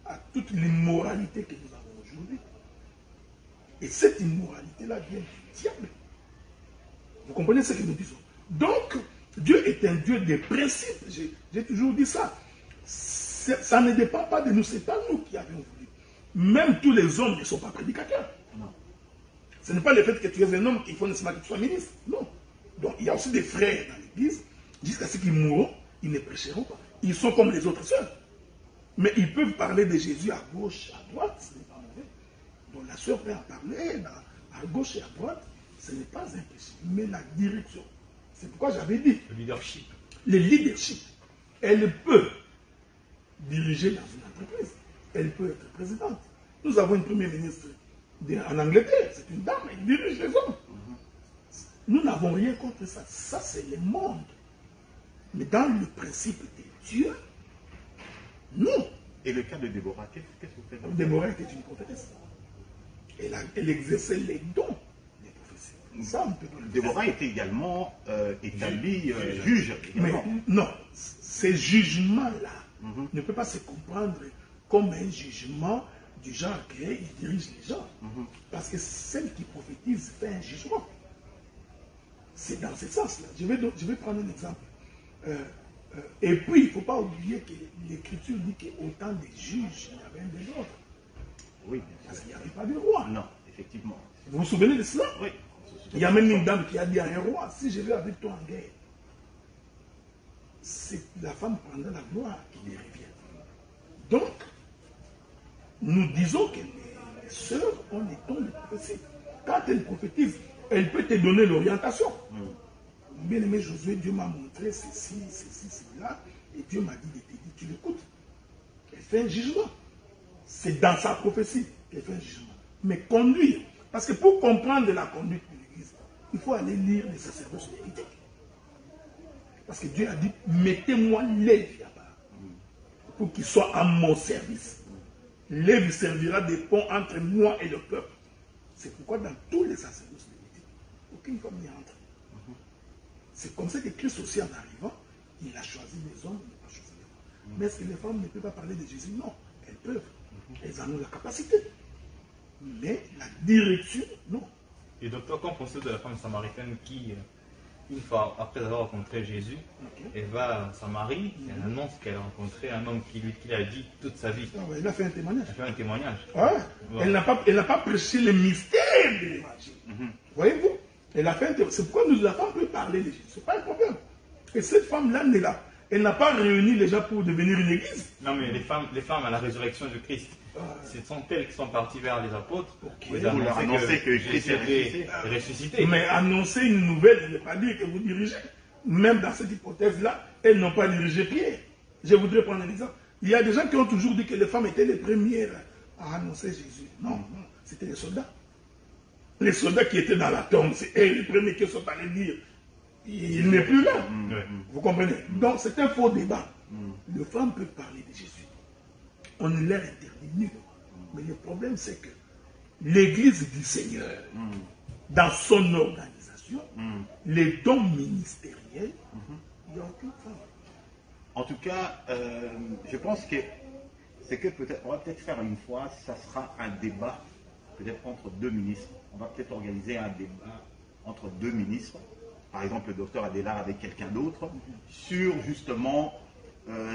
à toute l'immoralité que nous avons aujourd'hui. Et cette immoralité-là vient du diable. Vous comprenez ce que nous disons? Donc, Dieu est un Dieu des principes. J'ai toujours dit ça. Ça ne dépend pas de nous, c'est pas nous qui avons voulu. Même tous les hommes ne sont pas prédicateurs. Non. Ce n'est pas le fait que tu es un homme qu'il faut nécessairement que tu sois ministre. Non. Donc il y a aussi des frères dans l'église, jusqu'à ce qu'ils mourront, ils ne prêcheront pas. Ils sont comme les autres sœurs. Mais ils peuvent parler de Jésus à gauche, à droite, ce n'est pas mauvais. Donc la sœur peut en parler à gauche et à droite, ce n'est pas impossible. Mais la direction. C'est pourquoi j'avais dit. Le leadership. Le leadership. Elle peut diriger dans une entreprise. Elle peut être présidente. Nous avons une première ministre en Angleterre. C'est une dame, elle dirige les hommes. Nous n'avons rien contre ça. Ça, c'est le monde. Mais dans le principe de Dieu, non. Et le cas de Déborah, qu'est-ce que vous faites? Déborah était une prophétesse. Elle exerçait les dons des prophéties. Ça, on peut pas le faire. Déborah était également établie juge. Mais non, ces jugements-là ne peuvent pas se comprendre comme un jugement du genre qu'il dirige les gens. Parce que celle qui prophétise fait un jugement. C'est dans ce sens-là. Je vais prendre un exemple. Et puis, il ne faut pas oublier que l'Écriture dit qu'autant des juges, il y avait un des autres. Oui. Parce qu'il n'y avait pas de roi. Non, effectivement. Vous vous souvenez de cela? Oui. Il y a même une dame qui a dit à un roi, si je vais avec toi en guerre, c'est la femme prendra la gloire qui lui revient. Donc, nous disons que les sœurs ont les dons de prophétie. Quand elles prophétisent, elle peut te donner l'orientation. Bien aimé Josué, Dieu m'a montré ceci, cela, et Dieu m'a dit de te dire, tu l'écoutes. Elle fait un jugement. C'est dans sa prophétie qu'elle fait un jugement. Mais conduire, parce que pour comprendre la conduite de l'Église, il faut aller lire les sacerdoces lévitiques. Parce que Dieu a dit, mettez-moi Lévi là-bas, pour qu'il soit à mon service. Lévi servira de pont entre moi et le peuple. C'est pourquoi dans tous les sacerdoces lévitiques, aucune femme n'y entre. C'est comme ça que Christ aussi, en arrivant, il a choisi les hommes, il n'a pas choisi les femmes. Mais est-ce que les femmes ne peuvent pas parler de Jésus? Non, elles peuvent. Elles en ont la capacité. Mais la direction, non. Et docteur, qu'en pensez de la femme samaritaine qui, une fois après avoir rencontré Jésus, elle va à Samarie, elle annonce qu'elle a rencontré un homme qui lui a dit toute sa vie. Ah ouais, elle a fait un témoignage. Elle a fait un témoignage. Ouais. Ouais. Elle n'a pas prêché le mystère de l'évangile. Voyez-vous? Elle a fait un témoignage. C'est pourquoi la femme peut parler de Jésus. Ce n'est pas un problème. Et cette femme-là, elle n'a pas réuni les gens pour devenir une église. Non, mais les femmes à la résurrection de Christ, ce sont elles qui sont parties vers les apôtres pour leur annoncer que Jésus est ressuscité. Mais annoncer une nouvelle, ne veut pas dire que vous dirigez. Même dans cette hypothèse-là, elles n'ont pas dirigé Pierre. Je voudrais prendre un exemple. Il y a des gens qui ont toujours dit que les femmes étaient les premières a annoncé Jésus. Non, non, c'était les soldats. Les soldats qui étaient dans la tombe, c'est les premiers qui sont allés dire, il n'est plus là. Vous comprenez? Donc c'est un faux débat. Les femmes peuvent parler de Jésus. On ne leur interdit nulle. Mais le problème, c'est que l'Église du Seigneur, dans son organisation, les dons ministériels, il n'y a aucune femme. En tout cas, je pense que c'est que peut-être, on va peut-être faire une fois, ça sera un débat, peut-être entre deux ministres. On va peut-être organiser un débat entre deux ministres, par exemple le docteur Adélard avec quelqu'un d'autre, sur justement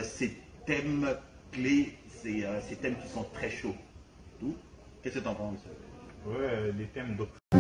ces thèmes clés, ces thèmes qui sont très chauds. Qu'est-ce que tu en penses? Ouais, les thèmes doctrinaux.